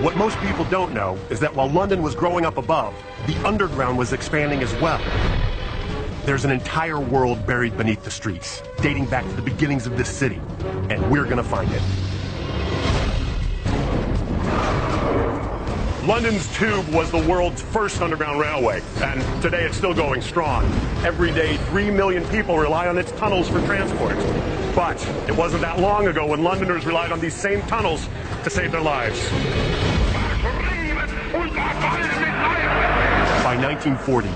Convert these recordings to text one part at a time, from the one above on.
What most people don't know is that while London was growing up above, the underground was expanding as well. There's an entire world buried beneath the streets, dating back to the beginnings of this city, and we're gonna find it. London's Tube was the world's first underground railway, and today it's still going strong. Every day, 3 million people rely on its tunnels for transport. But it wasn't that long ago when Londoners relied on these same tunnels to save their lives. By 1940,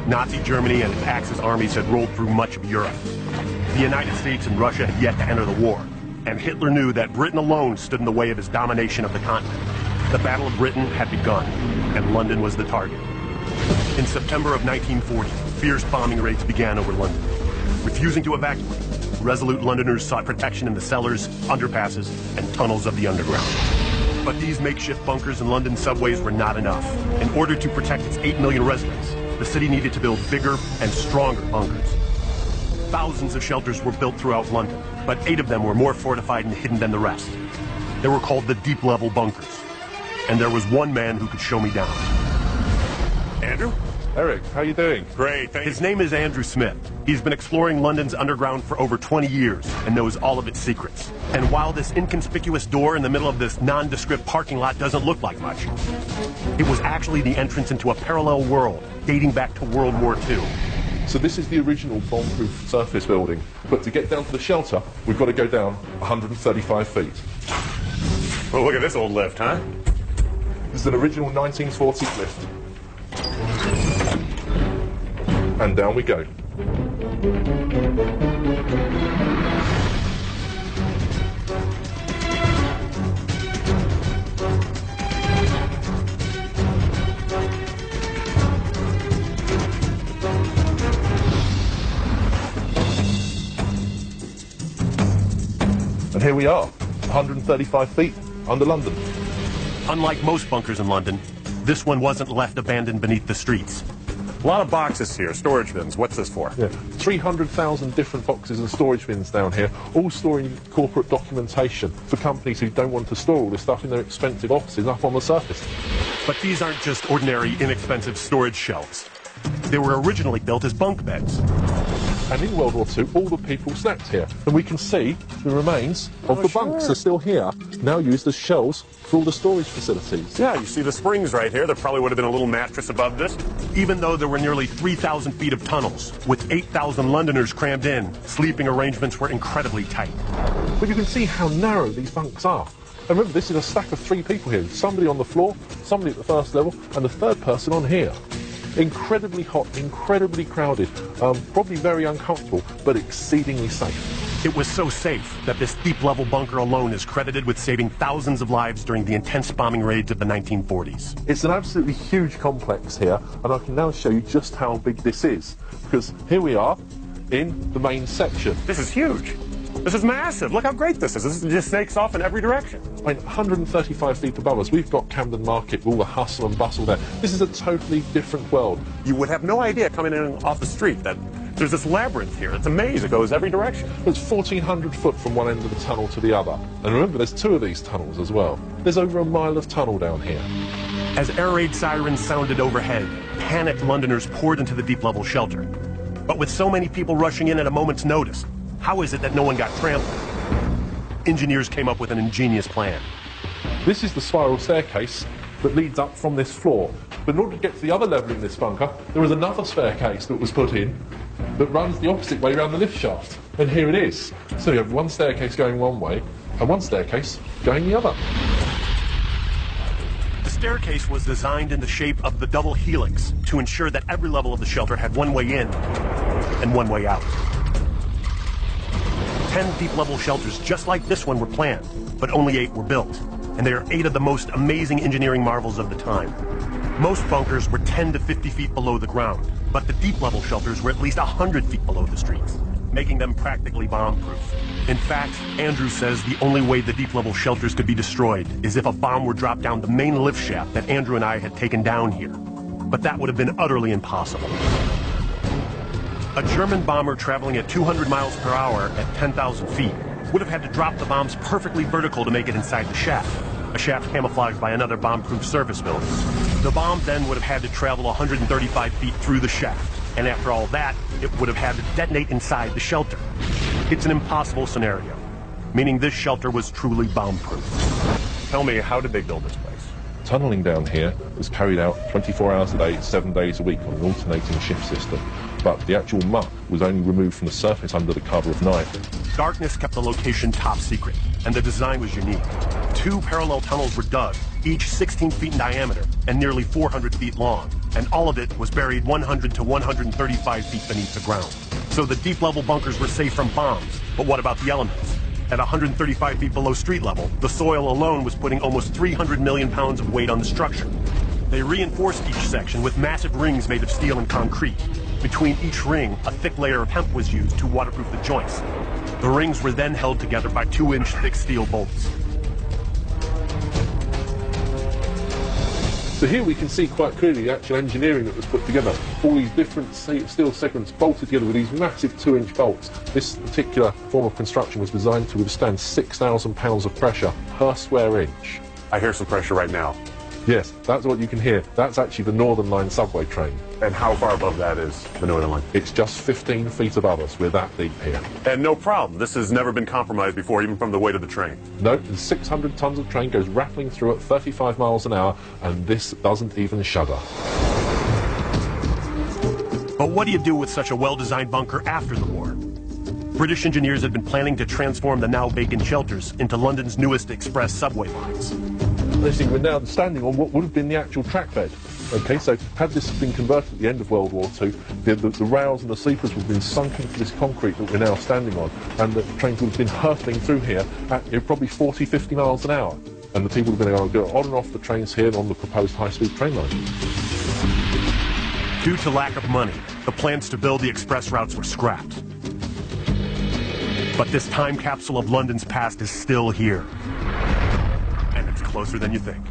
Nazi Germany and its Axis armies had rolled through much of Europe. The United States and Russia had yet to enter the war, and Hitler knew that Britain alone stood in the way of his domination of the continent. The Battle of Britain had begun, and London was the target. In September of 1940, fierce bombing raids began over London. Refusing to evacuate, resolute Londoners sought protection in the cellars, underpasses, and tunnels of the underground. But these makeshift bunkers in London subways were not enough. In order to protect its 8 million residents, the city needed to build bigger and stronger bunkers. Thousands of shelters were built throughout London, but 8 of them were more fortified and hidden than the rest. They were called the deep-level bunkers. And there was one man who could show me down. Andrew? Eric, how you doing? Great, thanks. His name is Andrew Smith. He's been exploring London's underground for over 20 years and knows all of its secrets. And while this inconspicuous door in the middle of this nondescript parking lot doesn't look like much, it was actually the entrance into a parallel world dating back to World War II. So this is the original bomb-proof surface building. But to get down to the shelter, we've got to go down 135 feet. Well, look at this old lift, huh? This is an original 1940s lift. And down we go. And here we are, 135 feet under London. Unlike most bunkers in London, this one wasn't left abandoned beneath the streets. A lot of boxes here, storage bins. What's this for? Yeah, 300,000 different boxes and storage bins down here, all storing corporate documentation for companies who don't want to store all this stuff in their expensive offices up on the surface. But these aren't just ordinary, inexpensive storage shelves. They were originally built as bunk beds. And in World War II, all the people slept here. And we can see the remains of the bunks are still here, now used as shelves for all the storage facilities. Yeah, you see the springs right here. There probably would have been a little mattress above this. Even though there were nearly 3,000 feet of tunnels, with 8,000 Londoners crammed in, sleeping arrangements were incredibly tight. But you can see how narrow these bunks are. And remember, this is a stack of 3 people here. Somebody on the floor, somebody at the first level, and the third person on here. Incredibly hot, incredibly crowded, probably very uncomfortable, but exceedingly safe. It was so safe that this deep-level bunker alone is credited with saving thousands of lives during the intense bombing raids of the 1940s. It's an absolutely huge complex here, and I can now show you just how big this is, because here we are in the main section. This is huge. This is massive. Look how great this is. This just snakes off in every direction. I mean, 135 feet above us, we've got Camden Market, all the hustle and bustle there. This is a totally different world. You would have no idea coming in off the street that there's this labyrinth here. It's a maze. It goes every direction. It's 1,400 foot from one end of the tunnel to the other. And remember, there's 2 of these tunnels as well. There's over a mile of tunnel down here. As air raid sirens sounded overhead, panicked Londoners poured into the deep-level shelter. But with so many people rushing in at a moment's notice, how is it that no one got trampled? Engineers came up with an ingenious plan. This is the spiral staircase that leads up from this floor. But in order to get to the other level in this bunker, there is another staircase that was put in that runs the opposite way around the lift shaft. And here it is. So you have one staircase going one way and one staircase going the other. The staircase was designed in the shape of the double helix to ensure that every level of the shelter had one way in and one way out. 10 deep-level shelters just like this one were planned, but only 8 were built, and they are 8 of the most amazing engineering marvels of the time. Most bunkers were 10 to 50 feet below the ground, but the deep-level shelters were at least 100 feet below the streets, making them practically bomb-proof. In fact, Andrew says the only way the deep-level shelters could be destroyed is if a bomb were dropped down the main lift shaft that Andrew and I had taken down here. But that would have been utterly impossible. A German bomber traveling at 200 miles per hour at 10,000 feet would have had to drop the bombs perfectly vertical to make it inside the shaft. a shaft camouflaged by another bomb-proof surface building. The bomb then would have had to travel 135 feet through the shaft, and after all that, it would have had to detonate inside the shelter. It's an impossible scenario, meaning this shelter was truly bomb-proof. Tell me, how did they build this place? Tunneling down here was carried out 24 hours a day, 7 days a week on an alternating shift system. But the actual muck was only removed from the surface under the cover of night. Darkness kept the location top secret, and the design was unique. 2 parallel tunnels were dug, each 16 feet in diameter and nearly 400 feet long, and all of it was buried 100 to 135 feet beneath the ground. So the deep-level bunkers were safe from bombs, but what about the elements? At 135 feet below street level, the soil alone was putting almost 300 million pounds of weight on the structure. They reinforced each section with massive rings made of steel and concrete. Between each ring, a thick layer of hemp was used to waterproof the joints. The rings were then held together by 2-inch thick steel bolts. So here we can see quite clearly the actual engineering that was put together. All these different steel segments bolted together with these massive 2-inch bolts. This particular form of construction was designed to withstand 6,000 pounds of pressure per square inch. I hear some pressure right now. Yes, that's what you can hear. That's actually the Northern Line subway train. And how far above that is the Northern Line? It's just 15 feet above us. We're that deep here. And no problem. This has never been compromised before, even from the weight of the train. No, the 600 tons of train goes rattling through at 35 miles an hour, and this doesn't even shudder. But what do you do with such a well-designed bunker after the war? British engineers had been planning to transform the now vacant shelters into London's newest express subway lines. We're now standing on what would have been the actual track bed. Okay, so had this been converted at the end of World War II, the rails and the sleepers would have been sunk into this concrete that we're now standing on, and the trains would have been hurtling through here at probably 40, 50 miles an hour. And the people would have been able to go on and off the trains here on the proposed high-speed train line. Due to lack of money, the plans to build the express routes were scrapped. But this time capsule of London's past is still here. And it's closer than you think.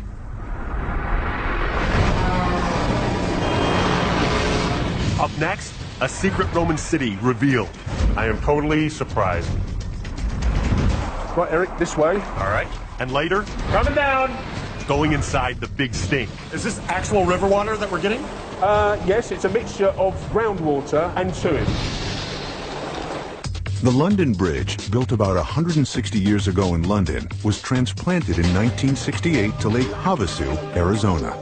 Up next, a secret Roman city revealed. I am totally surprised. Right, Eric, this way. All right. And later, Coming down. going inside the big stink. Is this actual river water that we're getting? Yes, it's a mixture of groundwater and sewage. The London Bridge, built about 160 years ago in London, was transplanted in 1968 to Lake Havasu, Arizona.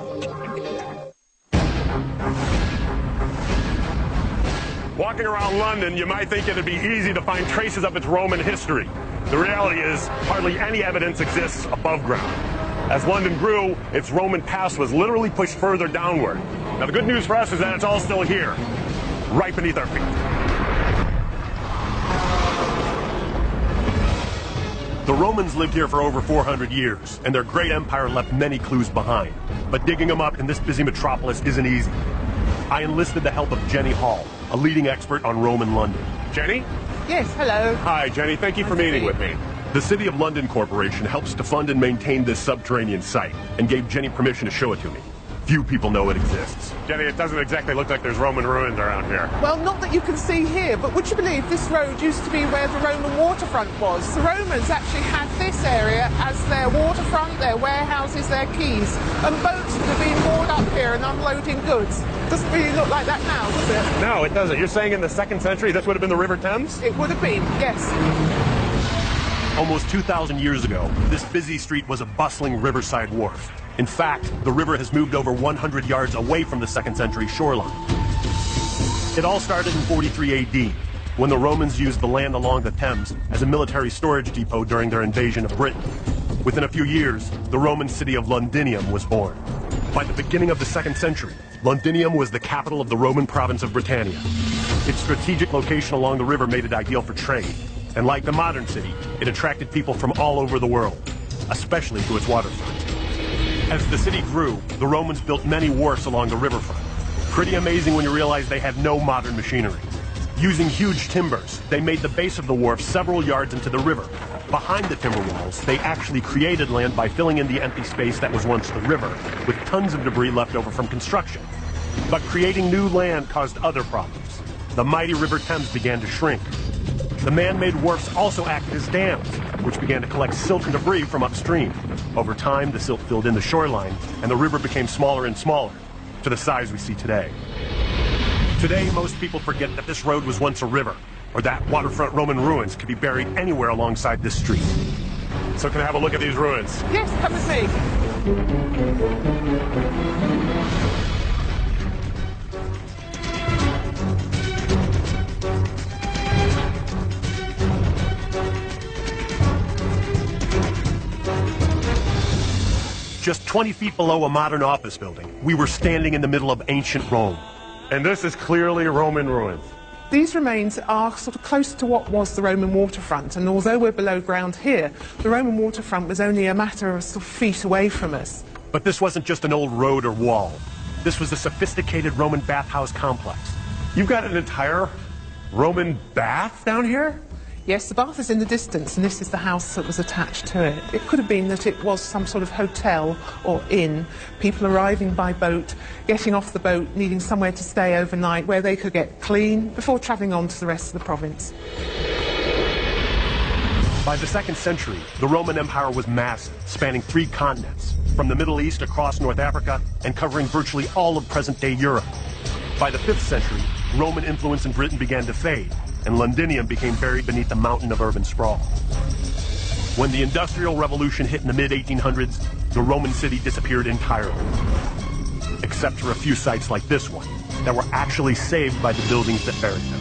Walking around London, you might think it'd be easy to find traces of its Roman history. The reality is, hardly any evidence exists above ground. As London grew, its Roman past was literally pushed further downward. Now, the good news for us is that it's all still here, right beneath our feet. The Romans lived here for over 400 years, and their great empire left many clues behind. But digging them up in this busy metropolis isn't easy. I enlisted the help of Jenny Hall, a leading expert on Roman London. Jenny? Yes, hello. Hi, Jenny. Thank you for meeting with me. The City of London Corporation helps to fund and maintain this subterranean site, and gave Jenny permission to show it to me. Few people know it exists. Jenny, it doesn't exactly look like there's Roman ruins around here. Well, not that you can see here, but would you believe this road used to be where the Roman waterfront was? The Romans actually had this area as their waterfront, their warehouses, their quays, and boats would have been moored up here and unloading goods. Doesn't really look like that now, does it? No, it doesn't. You're saying in the 2nd century this would have been the River Thames? It would have been, yes. Almost 2,000 years ago, this busy street was a bustling riverside wharf. In fact, the river has moved over 100 yards away from the 2nd century shoreline. It all started in 43 AD, when the Romans used the land along the Thames as a military storage depot during their invasion of Britain. Within a few years, the Roman city of Londinium was born. By the beginning of the 2nd century, Londinium was the capital of the Roman province of Britannia. Its strategic location along the river made it ideal for trade, and like the modern city, it attracted people from all over the world, especially to its waterfront. As the city grew, the Romans built many wharfs along the riverfront. Pretty amazing when you realize they had no modern machinery. Using huge timbers, they made the base of the wharf several yards into the river. Behind the timber walls, they actually created land by filling in the empty space that was once the river, with tons of debris left over from construction. But creating new land caused other problems. The mighty River Thames began to shrink. The man-made wharfs also acted as dams, which began to collect silt and debris from upstream. Over time, the silt filled in the shoreline, and the river became smaller and smaller, to the size we see today. Today, most people forget that this road was once a river, or that waterfront Roman ruins could be buried anywhere alongside this street. So can I have a look at these ruins? Yes, come with me. Just 20 feet below a modern office building, we were standing in the middle of ancient Rome. And this is clearly Roman ruins. These remains are sort of close to what was the Roman waterfront, and although we're below ground here, the Roman waterfront was only a matter of sort of feet away from us. But this wasn't just an old road or wall. This was a sophisticated Roman bathhouse complex. You've got an entire Roman bath down here? Yes, the bath is in the distance, and this is the house that was attached to it. It could have been that it was some sort of hotel or inn, people arriving by boat, getting off the boat, needing somewhere to stay overnight where they could get clean before travelling on to the rest of the province. By the 2nd century, the Roman Empire was massive, spanning 3 continents, from the Middle East across North Africa and covering virtually all of present-day Europe. By the 5th century, Roman influence in Britain began to fade, and Londinium became buried beneath a mountain of urban sprawl. When the Industrial Revolution hit in the mid-1800s, the Roman city disappeared entirely, except for a few sites like this one that were actually saved by the buildings that buried them.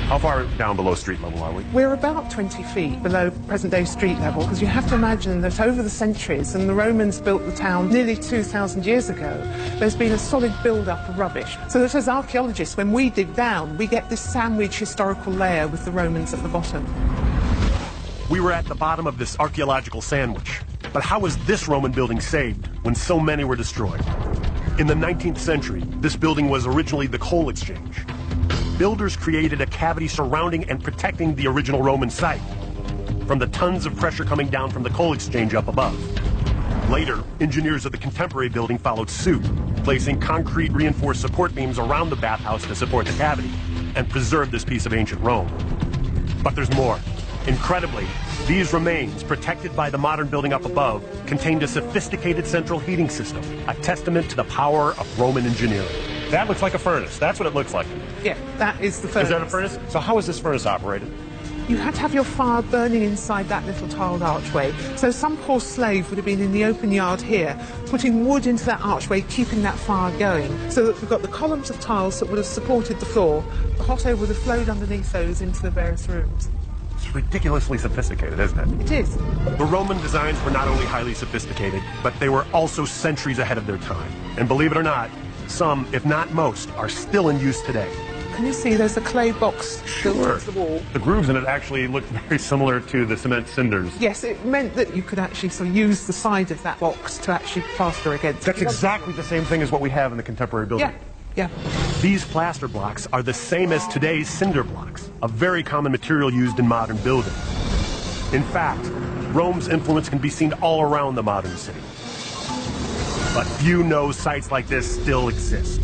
How far down below street level are we? We're about 20 feet below present-day street level, because you have to imagine that over the centuries, and the Romans built the town nearly 2,000 years ago, there's been a solid build-up of rubbish. So that as archaeologists, when we dig down, we get this sandwich historical layer with the Romans at the bottom. We were at the bottom of this archaeological sandwich. But how was this Roman building saved when so many were destroyed? In the 19th century, this building was originally the coal exchange. Builders created a cavity surrounding and protecting the original Roman site from the tons of pressure coming down from the coal exchange up above. Later, engineers of the contemporary building followed suit, placing concrete reinforced support beams around the bathhouse to support the cavity and preserve this piece of ancient Rome. But there's more. Incredibly, these remains, protected by the modern building up above, contained a sophisticated central heating system, a testament to the power of Roman engineering. That looks like a furnace. That's what it looks like. Yeah, that is the furnace. Is that a furnace? So how is this furnace operated? You had to have your fire burning inside that little tiled archway. So some poor slave would have been in the open yard here, putting wood into that archway, keeping that fire going. So that we've got the columns of tiles that would have supported the floor. The hot air would have flowed underneath those into the various rooms. It's ridiculously sophisticated, isn't it? It is. The Roman designs were not only highly sophisticated, but they were also centuries ahead of their time. And believe it or not, some, if not most, are still in use today. Can you see there's a clay box built Sure. into the wall? The grooves in it actually look very similar to the cement cinders. Yes, it meant that you could actually sort of use the side of that box to actually plaster against. That's exactly the same thing as what we have in the contemporary building. Yeah. These plaster blocks are the same as today's cinder blocks, a very common material used in modern building. In fact, Rome's influence can be seen all around the modern city. But few know sites like this still exist.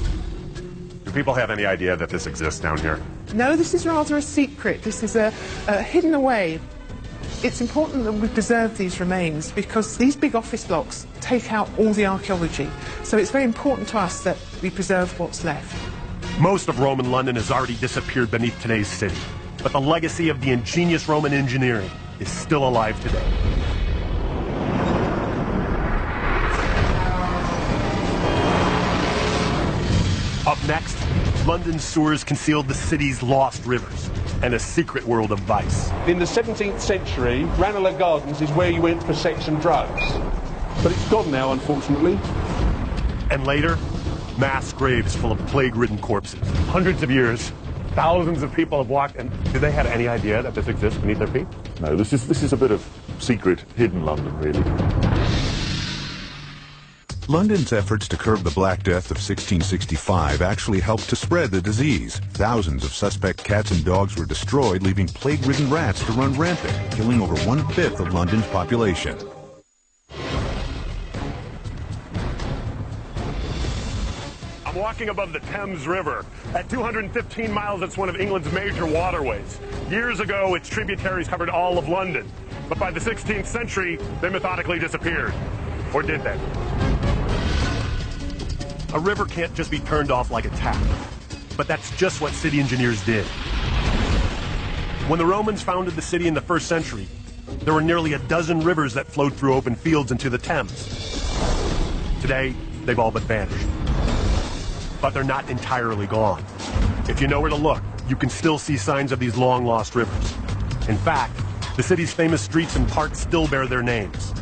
Do people have any idea that this exists down here? No, this is rather a secret. This is a hidden away. It's important that we preserve these remains because these big office blocks take out all the archaeology. So it's very important to us that we preserve what's left. Most of Roman London has already disappeared beneath today's city, but the legacy of the ingenious Roman engineering is still alive today. Up next, London's sewers concealed the city's lost rivers and a secret world of vice. In the 17th century, Ranelagh Gardens is where you went for sex and drugs. But it's gone now, unfortunately. And later, mass graves full of plague-ridden corpses. Hundreds of years, thousands of people have walked, and do they have any idea that this exists beneath their feet? No, this is a bit of secret, hidden London, really. London's efforts to curb the Black Death of 1665 actually helped to spread the disease. Thousands of suspect cats and dogs were destroyed, leaving plague-ridden rats to run rampant, killing over 1/5 of London's population. I'm walking above the Thames River. At 215 miles, it's one of England's major waterways. Years ago, its tributaries covered all of London. But by the 16th century, they methodically disappeared. Or did they? A river can't just be turned off like a tap. But that's just what city engineers did. When the Romans founded the city in the 1st century, there were nearly a dozen rivers that flowed through open fields into the Thames. Today, they've all but vanished. But they're not entirely gone. If you know where to look, you can still see signs of these long-lost rivers. In fact, the city's famous streets and parks still bear their names.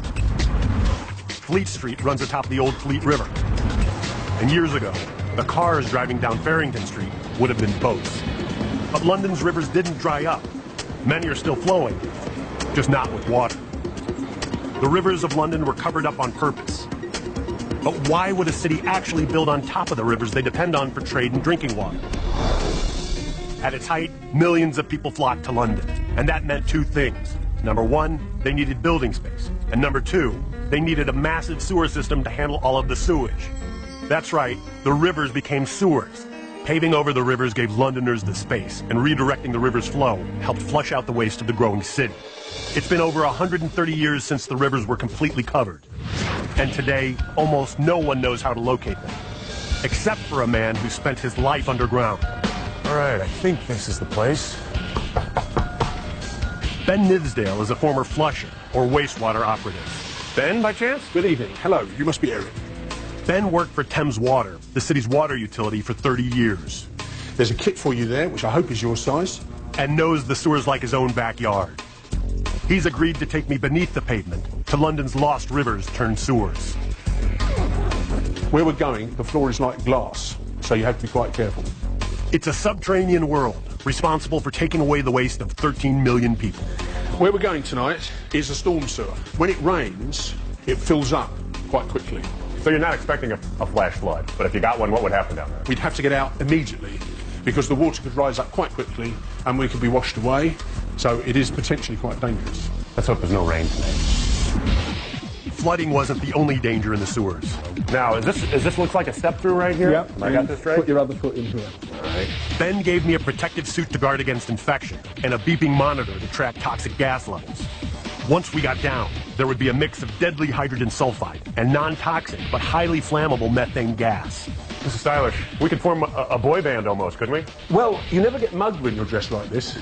Fleet Street runs atop the old Fleet River. And years ago, the cars driving down Farrington Street would have been boats. But London's rivers didn't dry up. Many are still flowing, just not with water. The rivers of London were covered up on purpose. But why would a city actually build on top of the rivers they depend on for trade and drinking water? At its height, millions of people flocked to London, and that meant two things. Number one, they needed building space, and number two, they needed a massive sewer system to handle all of the sewage. That's right, the rivers became sewers. Paving over the rivers gave Londoners the space, and redirecting the river's flow helped flush out the waste of the growing city. It's been over 130 years since the rivers were completely covered. And today, almost no one knows how to locate them, except for a man who spent his life underground. All right, I think this is the place. Ben Nivsdale is a former flusher, or wastewater operative. Ben, by chance? Good evening. Hello, you must be Eric. Ben worked for Thames Water, the city's water utility, for 30 years. There's a kit for you there, which I hope is your size. And knows the sewers like his own backyard. He's agreed to take me beneath the pavement to London's lost rivers turned sewers. Where we're going, the floor is like glass, so you have to be quite careful. It's a subterranean world, responsible for taking away the waste of 13 million people. Where we're going tonight is a storm sewer. When it rains, it fills up quite quickly. So you're not expecting a flash flood, but if you got one, what would happen down there? We'd have to get out immediately because the water could rise up quite quickly and we could be washed away. So it is potentially quite dangerous. Let's hope there's no rain today. Flooding wasn't the only danger in the sewers. Now, is this looks like a step through right here? Yep. I got this right? Put your other foot in here. All right. Ben gave me a protective suit to guard against infection and a beeping monitor to track toxic gas levels. Once we got down, there would be a mix of deadly hydrogen sulfide and non-toxic but highly flammable methane gas. This is stylish. We could form a boy band almost, couldn't we? Well, you never get mugged when you're dressed like this.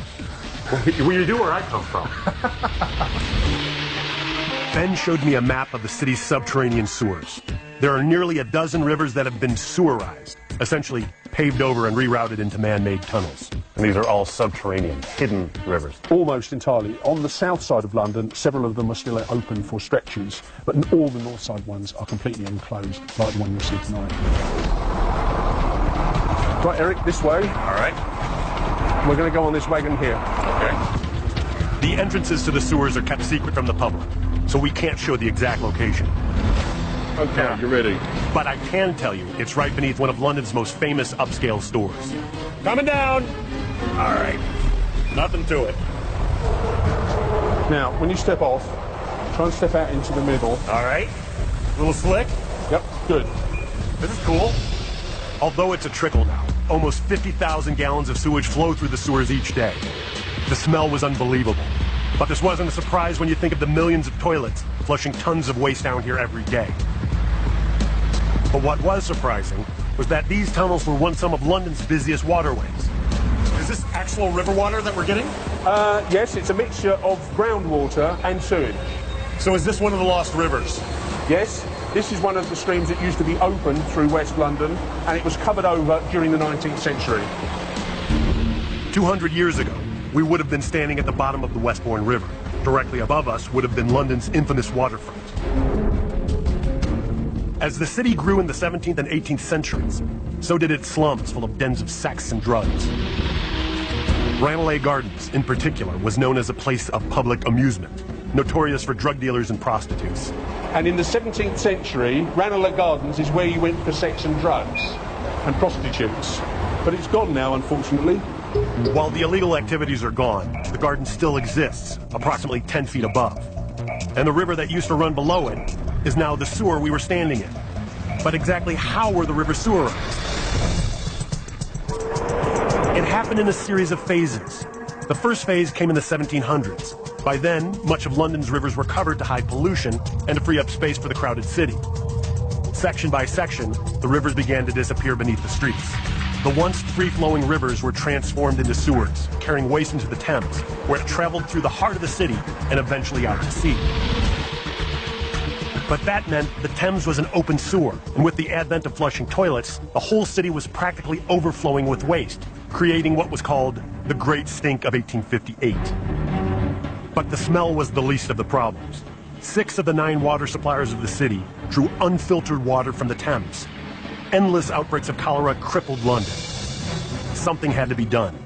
Well, you do where I come from. Ben showed me a map of the city's subterranean sewers. There are nearly a dozen rivers that have been sewerized, essentially paved over and rerouted into man-made tunnels. And these are all subterranean, hidden rivers. Almost entirely. On the south side of London, several of them are still open for stretches, but all the north side ones are completely enclosed, like the one you see tonight. Right, Eric, this way. All right. We're going to go on this wagon here. Okay. The entrances to the sewers are kept secret from the public, so we can't show the exact location. Okay, you're ready. But I can tell you, it's right beneath one of London's most famous upscale stores. Coming down. All right. Nothing to it. Now, when you step off, try and step out into the middle. All right. A little slick. Yep, good. This is cool. Although it's a trickle now, almost 50,000 gallons of sewage flow through the sewers each day. The smell was unbelievable. But this wasn't a surprise when you think of the millions of toilets flushing tons of waste down here every day. But what was surprising was that these tunnels were once some of London's busiest waterways. Is this actual river water that we're getting? Yes, it's a mixture of groundwater and sewage. So is this one of the lost rivers? Yes, this is one of the streams that used to be open through West London, and it was covered over during the 19th century. 200 years ago, we would have been standing at the bottom of the Westbourne River. Directly above us would have been London's infamous waterfront. As the city grew in the 17th and 18th centuries, so did its slums full of dens of sex and drugs. Ranelagh Gardens, in particular, was known as a place of public amusement, notorious for drug dealers and prostitutes. And in the 17th century, Ranelagh Gardens is where you went for sex and drugs and prostitutes. But it's gone now, unfortunately. While the illegal activities are gone, the garden still exists, approximately 10 feet above. And the river that used to run below it is now the sewer we were standing in. But exactly how were the rivers sewerized? It happened in a series of phases. The first phase came in the 1700s. By then, much of London's rivers were covered to hide pollution and to free up space for the crowded city. Section by section, the rivers began to disappear beneath the streets. The once free-flowing rivers were transformed into sewers, carrying waste into the Thames, where it traveled through the heart of the city and eventually out to sea. But that meant the Thames was an open sewer, and with the advent of flushing toilets, the whole city was practically overflowing with waste, creating what was called the Great Stink of 1858. But the smell was the least of the problems. 6 of the 9 water suppliers of the city drew unfiltered water from the Thames. Endless outbreaks of cholera crippled London. Something had to be done.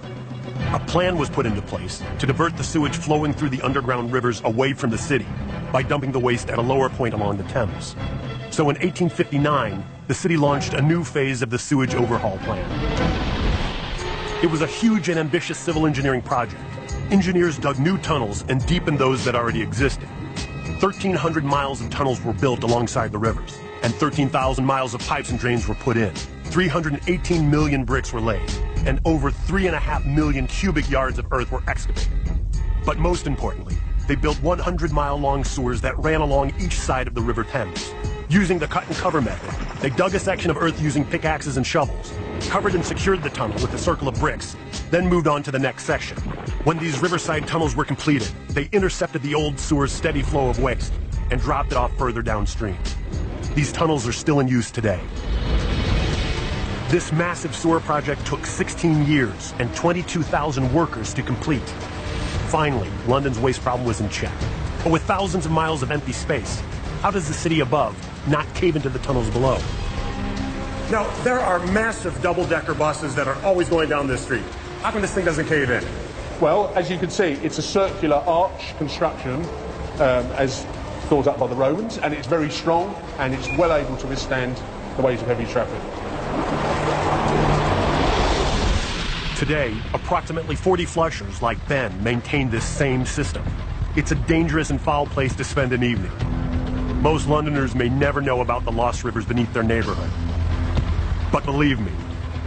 A plan was put into place to divert the sewage flowing through the underground rivers away from the city by dumping the waste at a lower point along the Thames. So in 1859, the city launched a new phase of the sewage overhaul plan. It was a huge and ambitious civil engineering project. Engineers dug new tunnels and deepened those that already existed. 1,300 miles of tunnels were built alongside the rivers, and 13,000 miles of pipes and drains were put in. 318 million bricks were laid, and over 3.5 million cubic yards of earth were excavated. But most importantly, they built 100-mile-long sewers that ran along each side of the River Thames. Using the cut-and-cover method, they dug a section of earth using pickaxes and shovels, covered and secured the tunnel with a circle of bricks, then moved on to the next section. When these riverside tunnels were completed, they intercepted the old sewer's steady flow of waste and dropped it off further downstream. These tunnels are still in use today. This massive sewer project took 16 years and 22,000 workers to complete. Finally, London's waste problem was in check. But with thousands of miles of empty space, how does the city above not cave into the tunnels below? Now, there are massive double-decker buses that are always going down this street. How come this thing doesn't cave in? Well, as you can see, it's a circular arch construction as thought up by the Romans, and it's very strong, and it's well able to withstand the weight of heavy traffic. Today, approximately 40 flushers like Ben maintain this same system. It's a dangerous and foul place to spend an evening. Most Londoners may never know about the lost rivers beneath their neighborhood. But believe me,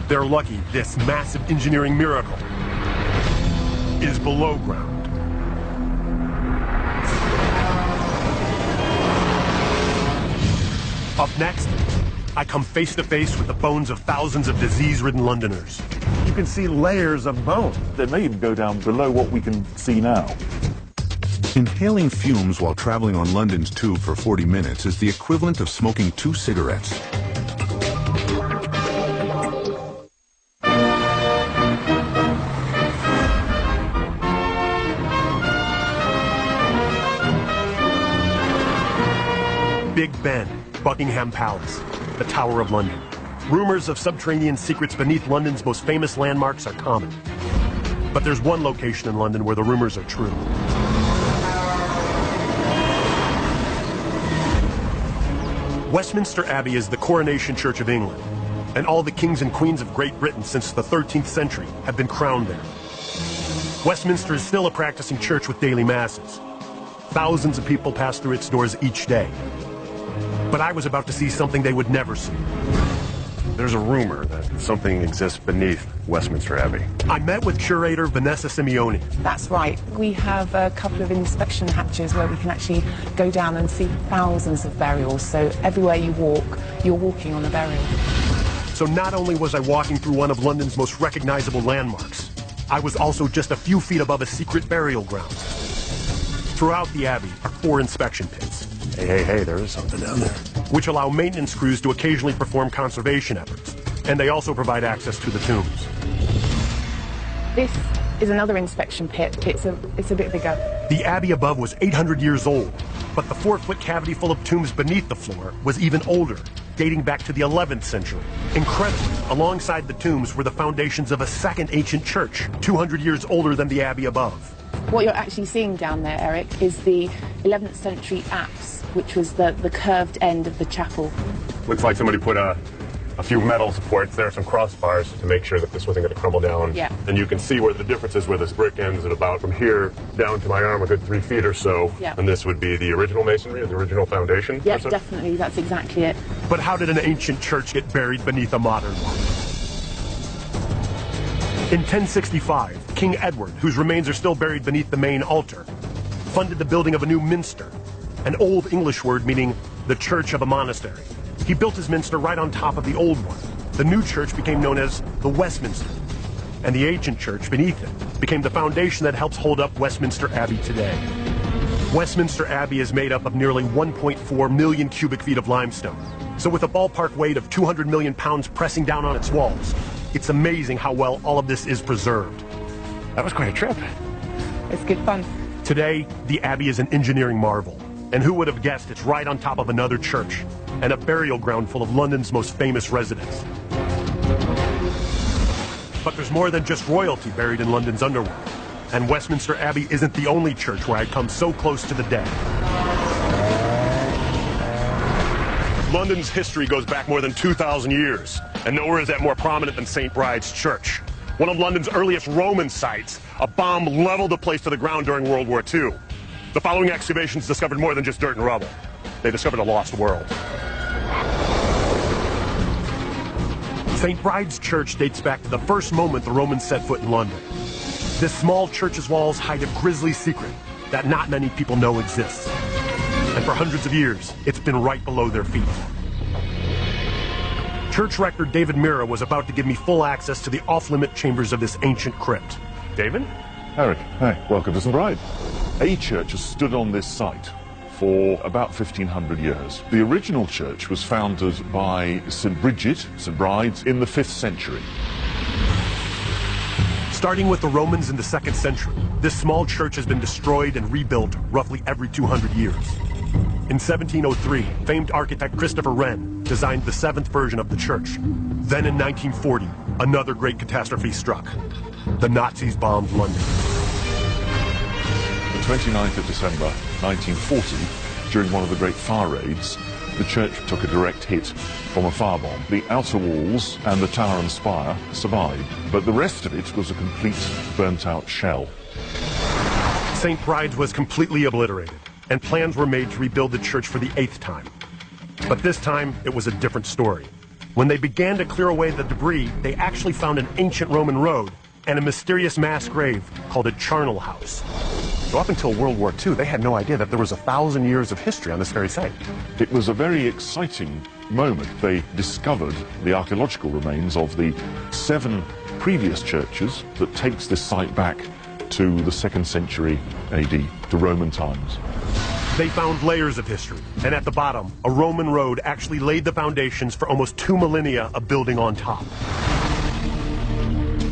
they're lucky this massive engineering miracle is below ground. Up next, I come face to face with the bones of thousands of disease-ridden Londoners. You can see layers of bone that may even go down below what we can see now. Inhaling fumes while traveling on London's tube for 40 minutes is the equivalent of smoking 2 cigarettes. Big Ben, Buckingham Palace, the Tower of London. Rumors of subterranean secrets beneath London's most famous landmarks are common. But there's one location in London where the rumors are true. Westminster Abbey is the coronation church of England, and all the kings and queens of Great Britain since the 13th century have been crowned there. Westminster is still a practicing church with daily masses. Thousands of people pass through its doors each day. But I was about to see something they would never see. There's a rumor that something exists beneath Westminster Abbey. I met with curator Vanessa Simeone. That's right. We have a couple of inspection hatches where we can actually go down and see thousands of burials. So everywhere you walk, you're walking on a burial. So not only was I walking through one of London's most recognizable landmarks, I was also just a few feet above a secret burial ground. Throughout the Abbey are 4 inspection pits. Hey, there is something down there. Which allow maintenance crews to occasionally perform conservation efforts. And they also provide access to the tombs. This is another inspection pit. It's a bit bigger. The Abbey above was 800 years old, but the 4-foot cavity full of tombs beneath the floor was even older, dating back to the 11th century. Incredibly, alongside the tombs were the foundations of a second ancient church, 200 years older than the Abbey above. What you're actually seeing down there, Eric, is the 11th century apse, which was the curved end of the chapel. Looks like somebody put a few metal supports there, some crossbars, to make sure that this wasn't going to crumble down. Yeah. And you can see where the difference is, where this brick ends at about from here down to my arm, a good 3 feet or so. Yeah. And this would be the original masonry, the original foundation? Yeah, definitely. That's exactly it. But how did an ancient church get buried beneath a modern one? In 1065, King Edward, whose remains are still buried beneath the main altar, funded the building of a new minster, an Old English word meaning the church of a monastery. He built his minster right on top of the old one. The new church became known as the Westminster, and the ancient church beneath it became the foundation that helps hold up Westminster Abbey today. Westminster Abbey is made up of nearly 1.4 million cubic feet of limestone. So with a ballpark weight of 200 million pounds pressing down on its walls, it's amazing how well all of this is preserved. That was quite a trip. It's good fun. Today, the Abbey is an engineering marvel. And who would have guessed it's right on top of another church and a burial ground full of London's most famous residents. But there's more than just royalty buried in London's underworld. And Westminster Abbey isn't the only church where I come so close to the dead. London's history goes back more than 2,000 years, and nowhere is that more prominent than St. Bride's Church. One of London's earliest Roman sites, a bomb leveled the place to the ground during World War II. The following excavations discovered more than just dirt and rubble. They discovered a lost world. St. Bride's Church dates back to the first moment the Romans set foot in London. This small church's walls hide a grisly secret that not many people know exists. And for hundreds of years, it's been right below their feet. Church rector David Mira was about to give me full access to the off-limit chambers of this ancient crypt. David? Eric, hi, welcome to St. Bride. A church has stood on this site for about 1,500 years. The original church was founded by St. Bridget, St. Bride's, in the 5th century. Starting with the Romans in the 2nd century, this small church has been destroyed and rebuilt roughly every 200 years. In 1703, famed architect Christopher Wren designed the 7th version of the church. Then in 1940, another great catastrophe struck. The Nazis bombed London. The 29th of December 1940, during one of the great fire raids, the church took a direct hit from a firebomb. The outer walls and the tower and spire survived, but the rest of it was a complete burnt-out shell. St. Bride's was completely obliterated, and plans were made to rebuild the church for the 8th time. But this time, it was a different story. When they began to clear away the debris, they actually found an ancient Roman road and a mysterious mass grave called a charnel house. So up until World War II, they had no idea that there was 1,000 years of history on this very site. It was a very exciting moment. They discovered the archaeological remains of the 7 previous churches that takes this site back to the 2nd century AD, to Roman times. They found layers of history, and at the bottom, a Roman road actually laid the foundations for almost 2 millennia of building on top.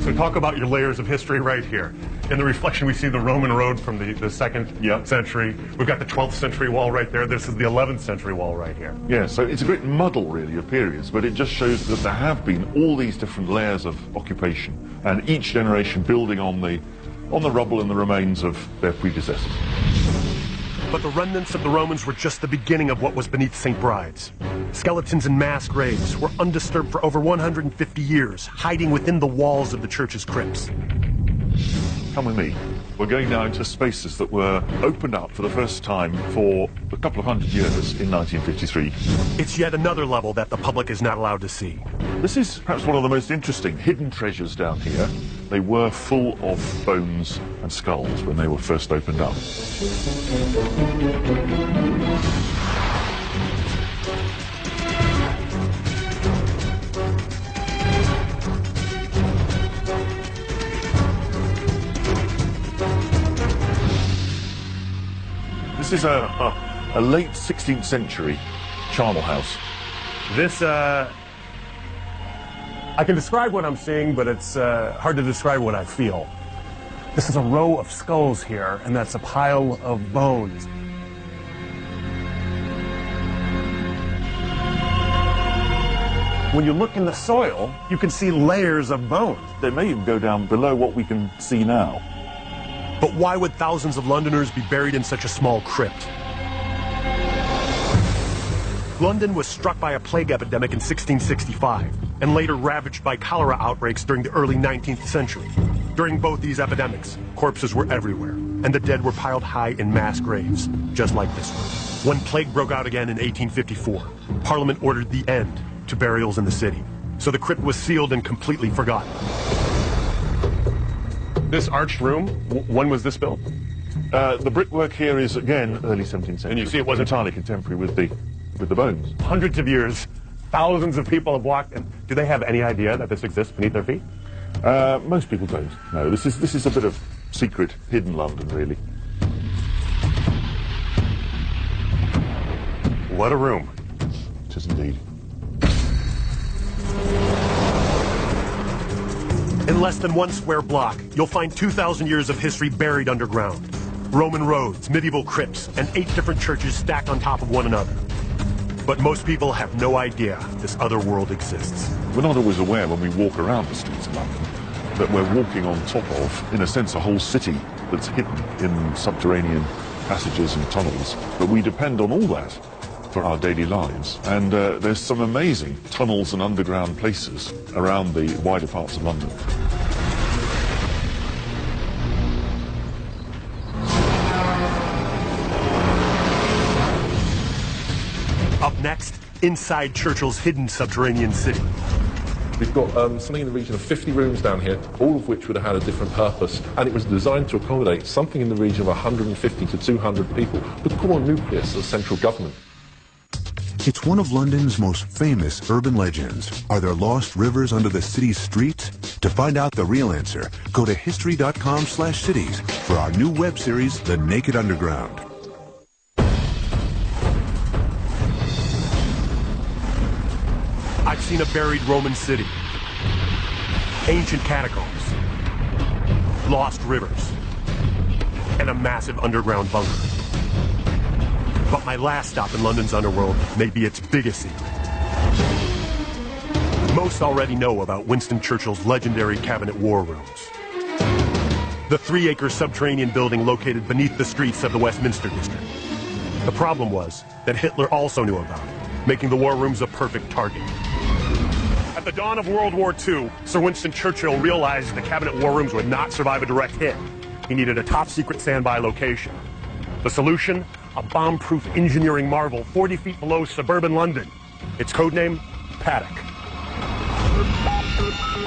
So talk about your layers of history right here. In the reflection, we see the Roman road from the 2nd century. We've got the 12th century wall right there. This is the 11th century wall right here. Yeah, so it's a great muddle, really, of periods, but it just shows that there have been all these different layers of occupation, and each generation building on the rubble and the remains of their predecessors. But the remnants of the Romans were just the beginning of what was beneath St. Bride's. Skeletons and mass graves were undisturbed for over 150 years, hiding within the walls of the church's crypts. Come with me. We're going now into spaces that were opened up for the first time for a couple of hundred years in 1953. It's yet another level that the public is not allowed to see. This is perhaps one of the most interesting hidden treasures down here. They were full of bones and skulls when they were first opened up. This is a late 16th century charnel house. This, I can describe what I'm seeing, but it's hard to describe what I feel. This is a row of skulls here, and that's a pile of bones. When you look in the soil, you can see layers of bones. They may even go down below what we can see now. But why would thousands of Londoners be buried in such a small crypt? London was struck by a plague epidemic in 1665, and later ravaged by cholera outbreaks during the early 19th century. During both these epidemics, corpses were everywhere, and the dead were piled high in mass graves, just like this one. When plague broke out again in 1854, Parliament ordered the end to burials in the city, so the crypt was sealed and completely forgotten. This arched room, when was this built? The brickwork here is, again, early 17th century. And you see it wasn't entirely contemporary with the bones. Hundreds of years, thousands of people have walked in. Do they have any idea that this exists beneath their feet? Most people don't. No, this is a bit of secret, hidden London, really. What a room. It is indeed. In less than 1 square block, you'll find 2,000 years of history buried underground. Roman roads, medieval crypts, and 8 different churches stacked on top of one another. But most people have no idea this other world exists. We're not always aware when we walk around the streets of London that we're walking on top of, in a sense, a whole city that's hidden in subterranean passages and tunnels. But we depend on all that for our daily lives. And there's some amazing tunnels and underground places around the wider parts of London. Up next, inside Churchill's hidden subterranean city. We've got something in the region of 50 rooms down here, all of which would have had a different purpose, and it was designed to accommodate something in the region of 150 to 200 people, the core nucleus of central government. It's one of London's most famous urban legends. Are there lost rivers under the city's streets? To find out the real answer, go to history.com/cities for our new web series, The Naked Underground. I've seen a buried Roman city, ancient catacombs, lost rivers, and a massive underground bunker. But my last stop in London's Underworld may be its biggest secret. Most already know about Winston Churchill's legendary Cabinet War Rooms. The 3-acre subterranean building located beneath the streets of the Westminster district. The problem was that Hitler also knew about it, making the war rooms a perfect target. At the dawn of World War II, Sir Winston Churchill realized the Cabinet War Rooms would not survive a direct hit. He needed a top-secret standby location. The solution? A bomb-proof engineering marvel 40 feet below suburban London. Its codename? Paddock.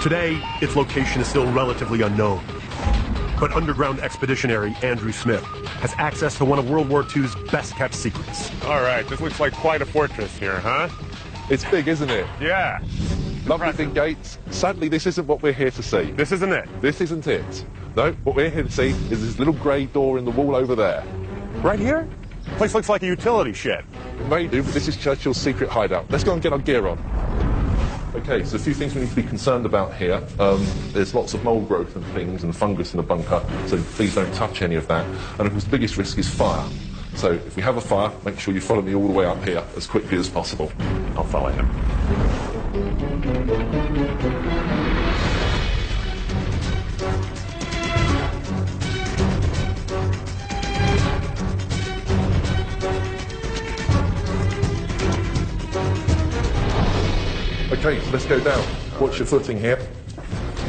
Today, its location is still relatively unknown. But underground expeditionary Andrew Smith has access to one of World War II's best-kept secrets. All right, this looks like quite a fortress here, huh? It's big, isn't it? Yeah. Lovely big gates. Sadly, this isn't what we're here to see. This isn't it. This isn't it. No, what we're here to see is this little grey door in the wall over there. Right here? Place looks like a utility shed. It may do, but this is Churchill's secret hideout. Let's go and get our gear on. Okay, so a few things we need to be concerned about here. There's lots of mould growth and things and fungus in the bunker, so please don't touch any of that. And of course, the biggest risk is fire. So if we have a fire, make sure you follow me all the way up here as quickly as possible. I'll follow him. Okay, so let's go down. Watch your footing here.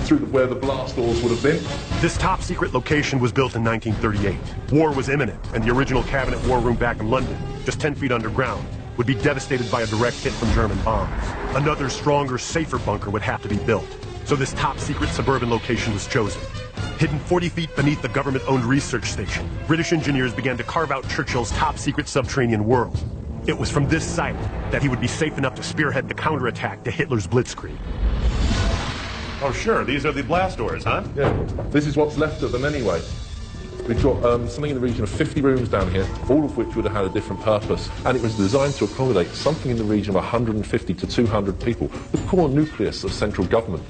Through where the blast doors would have been. This top-secret location was built in 1938. War was imminent, and the original Cabinet War Room back in London, just 10 feet underground, would be devastated by a direct hit from German bombs. Another stronger, safer bunker would have to be built. So this top-secret suburban location was chosen. Hidden 40 feet beneath the government-owned research station, British engineers began to carve out Churchill's top-secret subterranean world. It was from this site that he would be safe enough to spearhead the counterattack to Hitler's blitzkrieg. Oh, sure. These are the blast doors, huh? Yeah, this is what's left of them anyway. We've got something in the region of 50 rooms down here, all of which would have had a different purpose, and it was designed to accommodate something in the region of 150 to 200 people, the core nucleus of central government.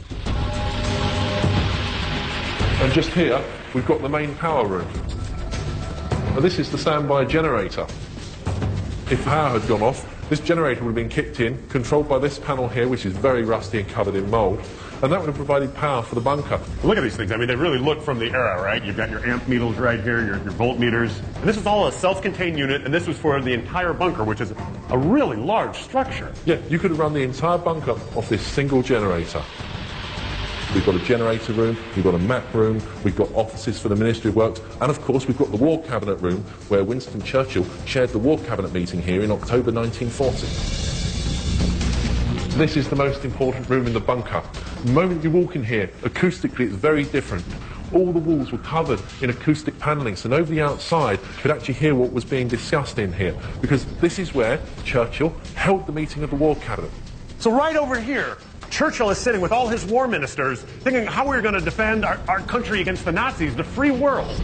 And just here, we've got the main power room. Now, this is the standby generator. If power had gone off, this generator would have been kicked in, controlled by this panel here, which is very rusty and covered in mould, and that would have provided power for the bunker. Look at these things. I mean, they really look from the era, right? You've got your amp meters right here, your voltmeters. And this is all a self-contained unit, and this was for the entire bunker, which is a really large structure. Yeah, you could have run the entire bunker off this single generator. We've got a generator room, we've got a map room, we've got offices for the Ministry of Works, and of course we've got the War Cabinet room where Winston Churchill chaired the War Cabinet meeting here in October 1940. This is the most important room in the bunker. The moment you walk in here, acoustically it's very different. all the walls were covered in acoustic panelling, so nobody outside could actually hear what was being discussed in here, because this is where Churchill held the meeting of the War Cabinet. So right over here, Churchill is sitting with all his war ministers thinking how we're going to defend our country against the Nazis, the free world.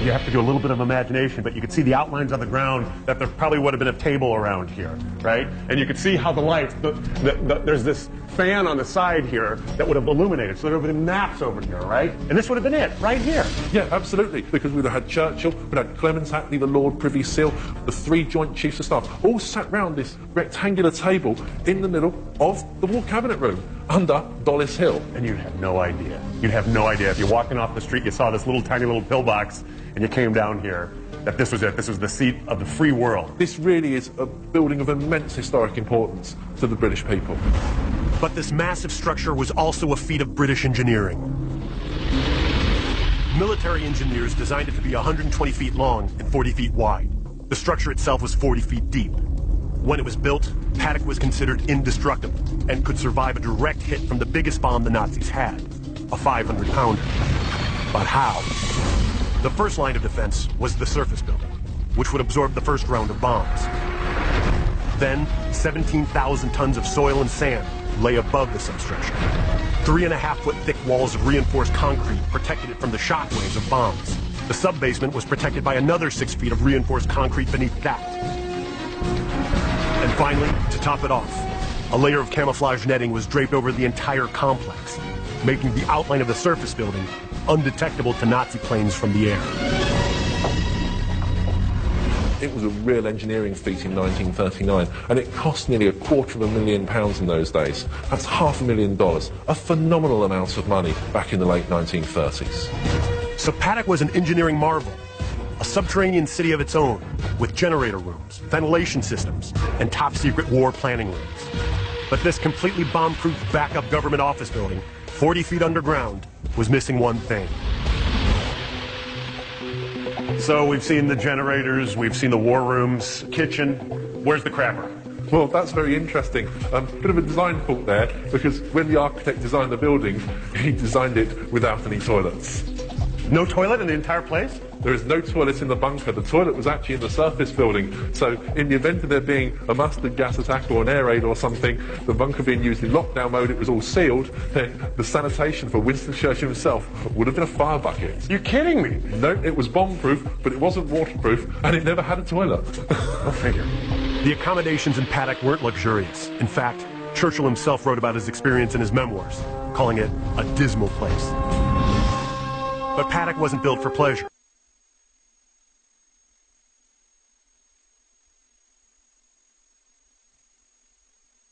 You have to do a little bit of imagination, but you could see the outlines on the ground that there probably would have been a table around here, right? And you could see how the lights, there's this fan on the side here that would have illuminated. So there would have been maps over here, right? And this would have been it, right here. Yeah, absolutely, because we'd have had Churchill, we'd had Clemens Attlee, the Lord Privy Seal, the 3 Joint Chiefs of Staff, all sat round this rectangular table in the middle of the War Cabinet Room, under Dollis Hill. And you'd have no idea. You'd have no idea. If you're walking off the street, you saw this little tiny little pillbox, and you came down here, that this was it. This was the seat of the free world. This really is a building of immense historic importance to the British people. But this massive structure was also a feat of British engineering. Military engineers designed it to be 120 feet long and 40 feet wide. The structure itself was 40 feet deep. When it was built, Paddock was considered indestructible and could survive a direct hit from the biggest bomb the Nazis had, a 500-pounder. But how? The first line of defense was the surface building, which would absorb the first round of bombs. Then, 17,000 tons of soil and sand lay above the substructure. 3.5-foot thick walls of reinforced concrete protected it from the shockwaves of bombs. The sub-basement was protected by another 6 feet of reinforced concrete beneath that. And finally, to top it off, a layer of camouflage netting was draped over the entire complex, making the outline of the surface building undetectable to Nazi planes from the air. It was a real engineering feat in 1939, and it cost nearly £250,000 in those days. That's $500,000, a phenomenal amount of money back in the late 1930s. So Paddock was an engineering marvel, a subterranean city of its own, with generator rooms, ventilation systems, and top-secret war planning rooms. But this completely bomb-proof backup government office building, 40 feet underground, was missing one thing. So we've seen the generators, we've seen the war rooms, kitchen. Where's the crapper? Well, that's very interesting. Bit of a design fault there, because when the architect designed the building, he designed it without any toilets. No toilet in the entire place? There is no toilet in the bunker. The toilet was actually in the surface building. So in the event of there being a mustard gas attack or an air raid or something, the bunker being used in lockdown mode, it was all sealed, then the sanitation for Winston Churchill himself would have been a fire bucket. You're kidding me? No, it was bomb-proof, but it wasn't waterproof, and it never had a toilet. Go figure. The accommodations in Paddock weren't luxurious. In fact, Churchill himself wrote about his experience in his memoirs, calling it a dismal place. But Paddock wasn't built for pleasure.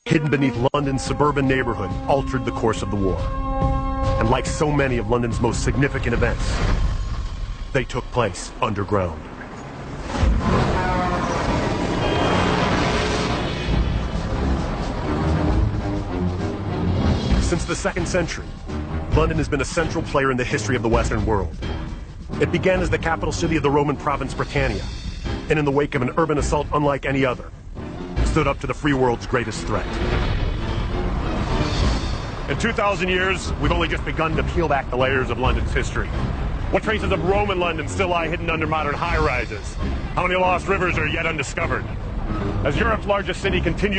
Hidden beneath London's suburban neighborhood altered the course of the war. And like so many of London's most significant events, they took place underground. Since the 2nd century, London has been a central player in the history of the Western world. It began as the capital city of the Roman province Britannia, and in the wake of an urban assault unlike any other, stood up to the free world's greatest threat. In 2,000 years, we've only just begun to peel back the layers of London's history. What traces of Roman London still lie hidden under modern high-rises? How many lost rivers are yet undiscovered? As Europe's largest city continues